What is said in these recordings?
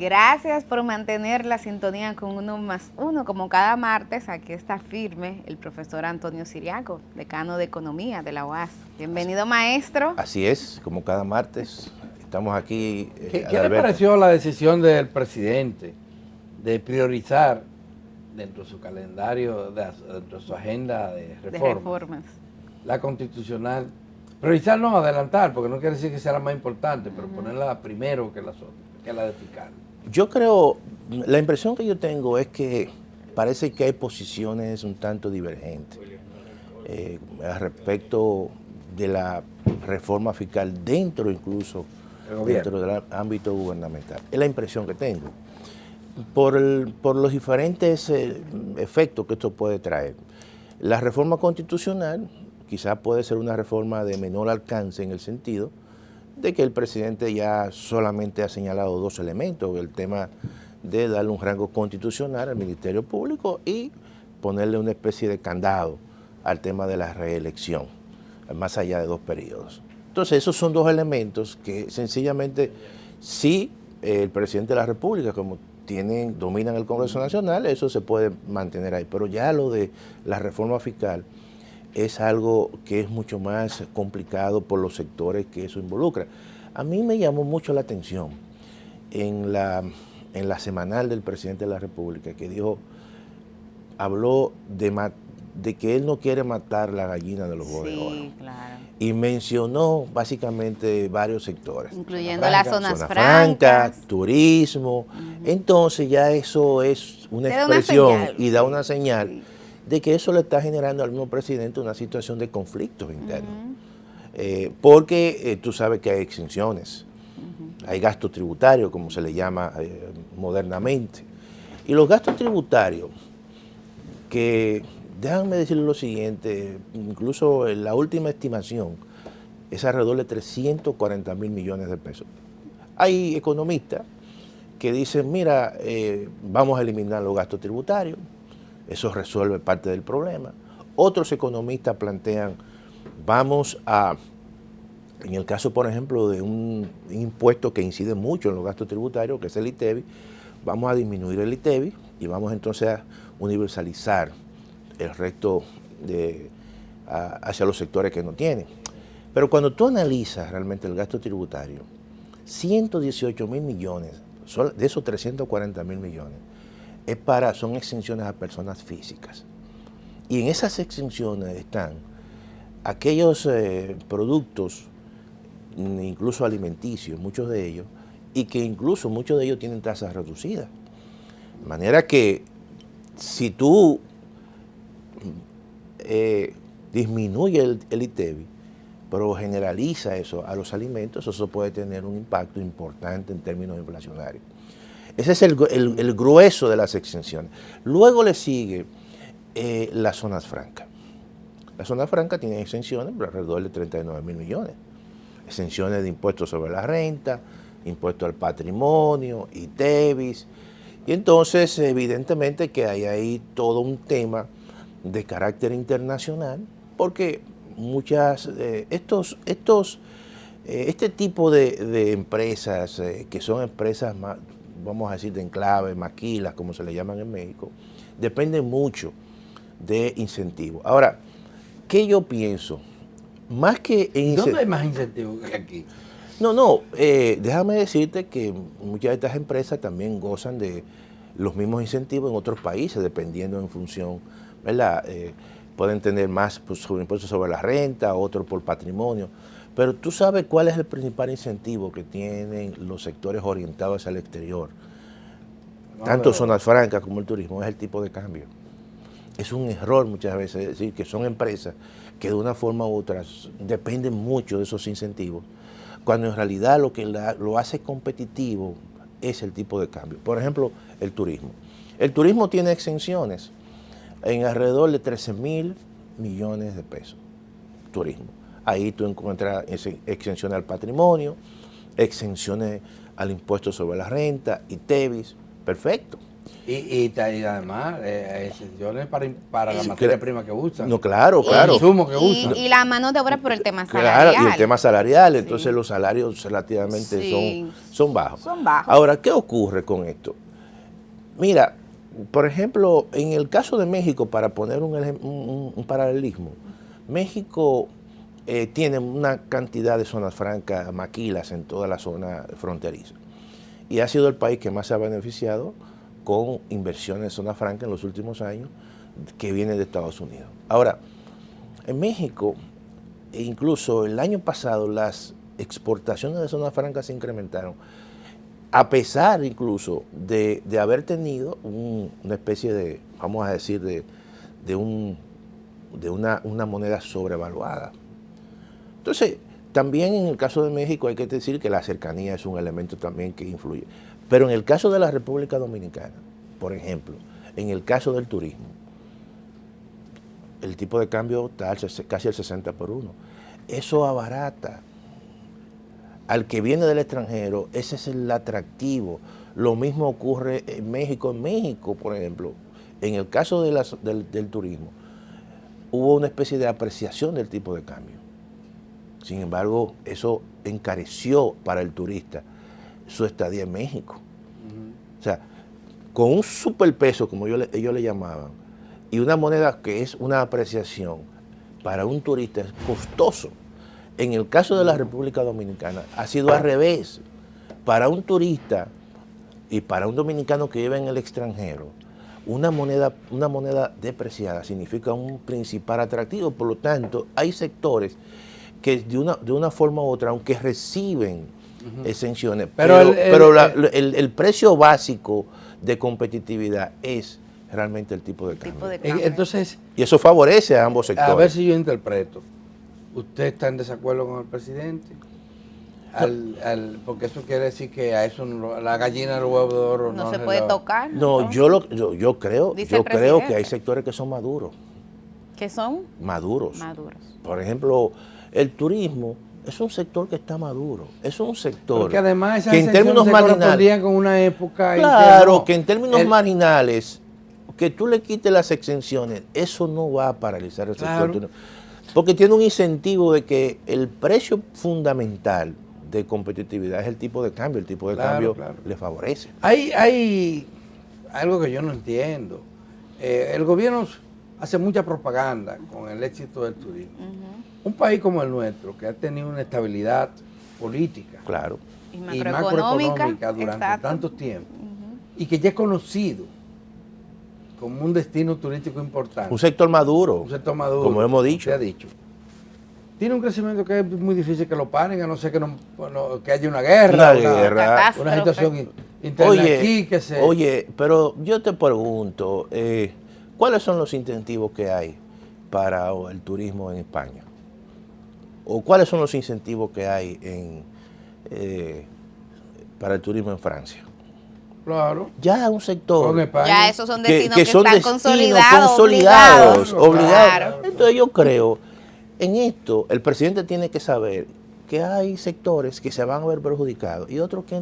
Gracias por mantener la sintonía con Uno más Uno. Como cada martes, aquí está firme el profesor Antonio Siriaco, decano de Economía de la UAS. Bienvenido, maestro. Así es, como cada martes, estamos aquí. ¿Qué le pareció la decisión del presidente de priorizar dentro de su calendario, dentro de su agenda de reformas, la constitucional? Priorizar no, adelantar, porque no quiere decir que sea la más importante, pero ponerla primero que las otras, que la de fiscal. Yo creo, la impresión que yo tengo es que parece que hay posiciones un tanto divergentes al respecto de la reforma fiscal dentro incluso dentro del ámbito gubernamental. Es la impresión que tengo. Por los diferentes efectos que esto puede traer. La reforma constitucional quizás puede ser una reforma de menor alcance en el sentido de que el presidente ya solamente ha señalado dos elementos, el tema de darle un rango constitucional al Ministerio Público y ponerle una especie de candado al tema de la reelección, más allá de 2 periodos. Entonces, esos son 2 elementos que sencillamente sí el presidente de la República, como dominan el Congreso Nacional, eso se puede mantener ahí, pero ya lo de la reforma fiscal es algo que es mucho más complicado por los sectores que eso involucra. A mí me llamó mucho la atención en la semanal del presidente de la República que habló de que él no quiere matar la gallina de los huevos de oro. Sí, claro. Y mencionó básicamente varios sectores. Incluyendo las zonas francas, turismo. Entonces ya eso es una expresión y da una señal de que eso le está generando al mismo presidente una situación de conflictos internos. Porque tú sabes que hay exenciones, hay gastos tributarios, como se le llama modernamente. Y los gastos tributarios, que déjame decirle lo siguiente, incluso en la última estimación es alrededor de 340.000 millones de pesos. Hay economistas que dicen, mira, vamos a eliminar los gastos tributarios, eso resuelve parte del problema. Otros economistas plantean, en el caso, por ejemplo, de un impuesto que incide mucho en los gastos tributarios, que es el ITEVI, vamos a disminuir el ITEVI y vamos entonces a universalizar el resto hacia los sectores que no tienen. Pero cuando tú analizas realmente el gasto tributario, 118.000 millones, de esos 340.000 millones, son exenciones a personas físicas. Y en esas exenciones están aquellos productos, incluso alimenticios, muchos de ellos, y que incluso muchos de ellos tienen tasas reducidas. De manera que si tú disminuye el ITEVI, pero generaliza eso a los alimentos, eso puede tener un impacto importante en términos inflacionarios. Ese es el grueso de las exenciones. Luego le sigue las zonas francas. Las zonas francas tienen exenciones por alrededor de 39.000 millones. Exenciones de impuestos sobre la renta, impuestos al patrimonio, ITEVIS. Y entonces, evidentemente que hay ahí todo un tema de carácter internacional, porque este tipo de empresas, que son empresas más, vamos a decir, de enclave, maquilas, como se le llaman en México, dependen mucho de incentivos. Ahora, ¿qué yo pienso? Más que ¿Dónde hay más incentivos que aquí? Déjame decirte que muchas de estas empresas también gozan de los mismos incentivos en otros países, dependiendo en función, ¿verdad? Pueden tener más impuestos sobre la renta, otros por patrimonio. Pero tú sabes cuál es el principal incentivo que tienen los sectores orientados hacia el exterior, tanto zonas francas como el turismo, es el tipo de cambio. Es un error muchas veces decir que son empresas que de una forma u otra dependen mucho de esos incentivos, cuando en realidad lo que lo hace competitivo es el tipo de cambio. Por ejemplo, el turismo. El turismo tiene exenciones en alrededor de 13.000 millones de pesos. Turismo. Ahí tú encuentras exenciones al patrimonio, exenciones al impuesto sobre la renta, ITEVIS, perfecto. Y además, excepciones para la materia prima que usan. No, claro. El insumo que usan. Y la mano de obra por el tema salarial. Claro, y el tema salarial, entonces los salarios relativamente son bajos. Son bajos. Ahora, ¿qué ocurre con esto? Mira, por ejemplo, en el caso de México, para poner un paralelismo, México tiene una cantidad de zonas francas, maquilas en toda la zona fronteriza. Y ha sido el país que más se ha beneficiado con inversiones en zona franca en los últimos años que viene de Estados Unidos. Ahora, en México, incluso el año pasado, las exportaciones de zona franca se incrementaron, a pesar incluso de haber tenido una especie de, vamos a decir, de una moneda sobrevaluada. Entonces, también en el caso de México hay que decir que la cercanía es un elemento también que influye. Pero en el caso de la República Dominicana, por ejemplo, en el caso del turismo, el tipo de cambio está casi al 60 por 1. Eso abarata al que viene del extranjero, ese es el atractivo. Lo mismo ocurre en México. En México, por ejemplo, en el caso del turismo, hubo una especie de apreciación del tipo de cambio. Sin embargo, eso encareció para el turista su estadía en México. O sea, con un superpeso, como ellos le llamaban, y una moneda que es una apreciación, para un turista es costoso. En el caso de la República Dominicana ha sido al revés. Para un turista y para un dominicano que vive en el extranjero, una moneda depreciada significa un principal atractivo. Por lo tanto, hay sectores que de una forma u otra, aunque reciben exenciones, pero el precio básico de competitividad es realmente el tipo de cambio. Entonces, y eso favorece a ambos sectores. A ver si yo interpreto. ¿Usted está en desacuerdo con el presidente? Porque eso quiere decir que a eso la gallina del huevo de oro no se puede tocar. No, yo creo que hay sectores que son maduros. ¿Qué son? Maduros. Maduros. Por ejemplo, el turismo es un sector que está maduro. Es un sector porque además que en términos marginales, con una época. Claro, que en términos marginales, que tú le quites las exenciones, eso no va a paralizar el sector turismo. Porque tiene un incentivo de que el precio fundamental de competitividad es el tipo de cambio. El tipo de cambio le favorece. Hay algo que yo no entiendo. El gobierno hace mucha propaganda con el éxito del turismo. Un país como el nuestro, que ha tenido una estabilidad política y macroeconómica durante tanto tiempo, y que ya es conocido como un destino turístico importante. Un sector maduro. Como hemos dicho. Se ha dicho. Tiene un crecimiento que es muy difícil que lo paren, a no ser que haya una guerra. Una situación interna aquí que se... Oye, pero yo te pregunto, ¿cuáles son los incentivos que hay para el turismo en España? ¿O cuáles son los incentivos que hay para el turismo en Francia? Claro. Ya un sector. Ya esos son destinos que son están consolidados. Claro. Entonces yo creo, en esto, el presidente tiene que saber que hay sectores que se van a ver perjudicados y otros que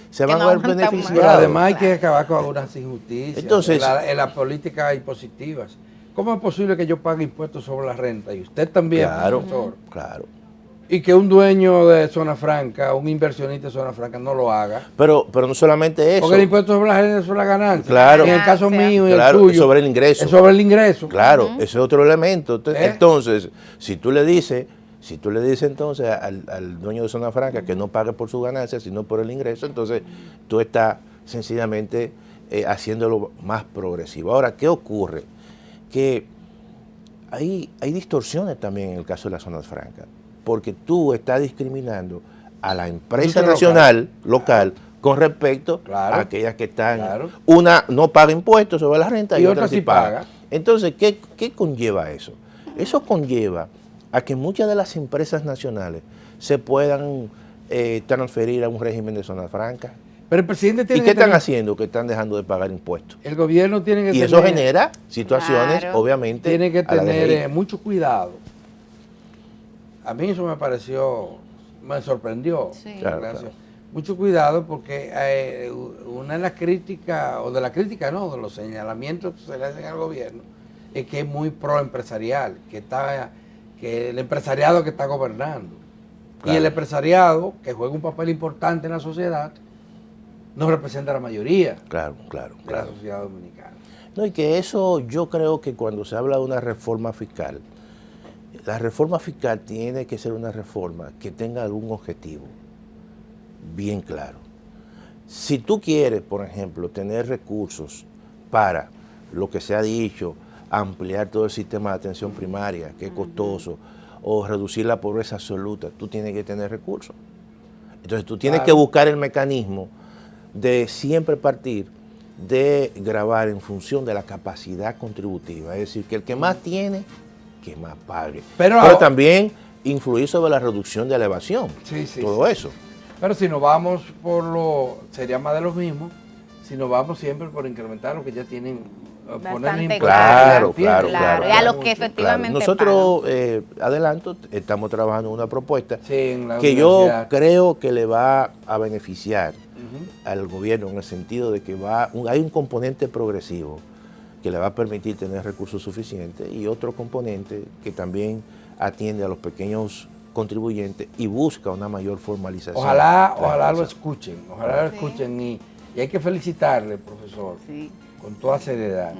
se van a ver beneficiados. Pero además hay que acabar con algunas injusticias. Entonces, en las políticas impositivas. ¿Cómo es posible que yo pague impuestos sobre la renta? Y usted también, profesor. Claro. Y que un dueño de zona franca, un inversionista de zona franca no lo haga. Pero no solamente eso. Porque el impuesto sobre la renta es sobre la ganancia. Claro. En el caso mío y el tuyo. Sobre el ingreso. Es sobre el ingreso. Claro, ese es otro elemento. Entonces, si tú le dices entonces al dueño de zona franca que no pague por su ganancia, sino por el ingreso, entonces tú estás sencillamente haciéndolo más progresivo. Ahora, ¿qué ocurre? Que hay distorsiones también en el caso de las zonas francas, porque tú estás discriminando a la empresa nacional, local, con respecto a aquellas que están, una no paga impuestos sobre la renta y otra sí paga. Entonces, ¿qué conlleva eso? Eso conlleva a que muchas de las empresas nacionales se puedan transferir a un régimen de zona franca. Pero el presidente tiene ¿Y qué están haciendo? Que están dejando de pagar impuestos. El gobierno tiene que y eso genera situaciones, obviamente, tiene que tener mucho cuidado. A mí eso me sorprendió. Sí. Claro. mucho cuidado porque una de las críticas, de los señalamientos que se le hacen al gobierno, es que es muy pro-empresarial, que el empresariado que está gobernando. Claro. Y el empresariado, que juega un papel importante en la sociedad, no representa a la mayoría de la sociedad dominicana. No, y que eso yo creo que cuando se habla de una reforma fiscal, la reforma fiscal tiene que ser una reforma que tenga algún objetivo bien claro. Si tú quieres, por ejemplo, tener recursos para lo que se ha dicho, ampliar todo el sistema de atención primaria, que es costoso, o reducir la pobreza absoluta, tú tienes que tener recursos. Entonces tú tienes que buscar el mecanismo de siempre partir de gravar en función de la capacidad contributiva, es decir, que el que más tiene, que más pague. Pero también influir sobre la reducción de la evasión, todo eso. Pero si nos vamos sería más de lo mismo, si nos vamos siempre por incrementar lo que ya tienen, bastante claro. Y a los que efectivamente nosotros, adelanto, estamos trabajando en una propuesta que yo creo que le va a beneficiar al gobierno en el sentido de que hay un componente progresivo que le va a permitir tener recursos suficientes y otro componente que también atiende a los pequeños contribuyentes y busca una mayor formalización. Ojalá lo escuchen, y hay que felicitarle, profesor, con toda seriedad,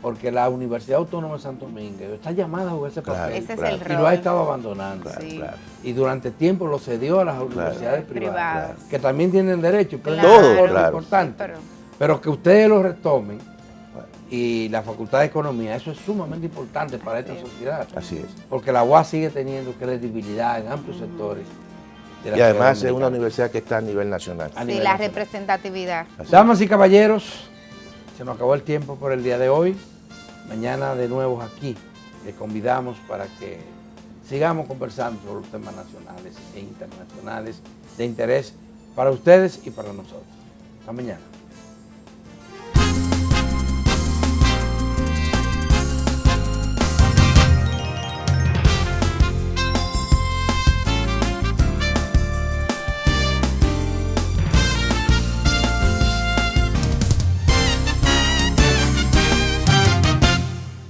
porque la Universidad Autónoma de Santo Domingo está llamada a jugar ese papel, ese es el rol. Y lo ha estado abandonando. Y durante tiempo lo cedió a las universidades privadas, que también tienen derecho, pero es importante, pero que ustedes lo retomen, y la Facultad de Economía, eso es sumamente importante para esta sociedad. Así es. Porque la UAS sigue teniendo credibilidad en amplios sectores. Y además es una universidad que está a nivel nacional. La representatividad. Damas y caballeros, se nos acabó el tiempo por el día de hoy. Mañana de nuevo aquí les convidamos para que sigamos conversando sobre los temas nacionales e internacionales de interés para ustedes y para nosotros. Hasta mañana.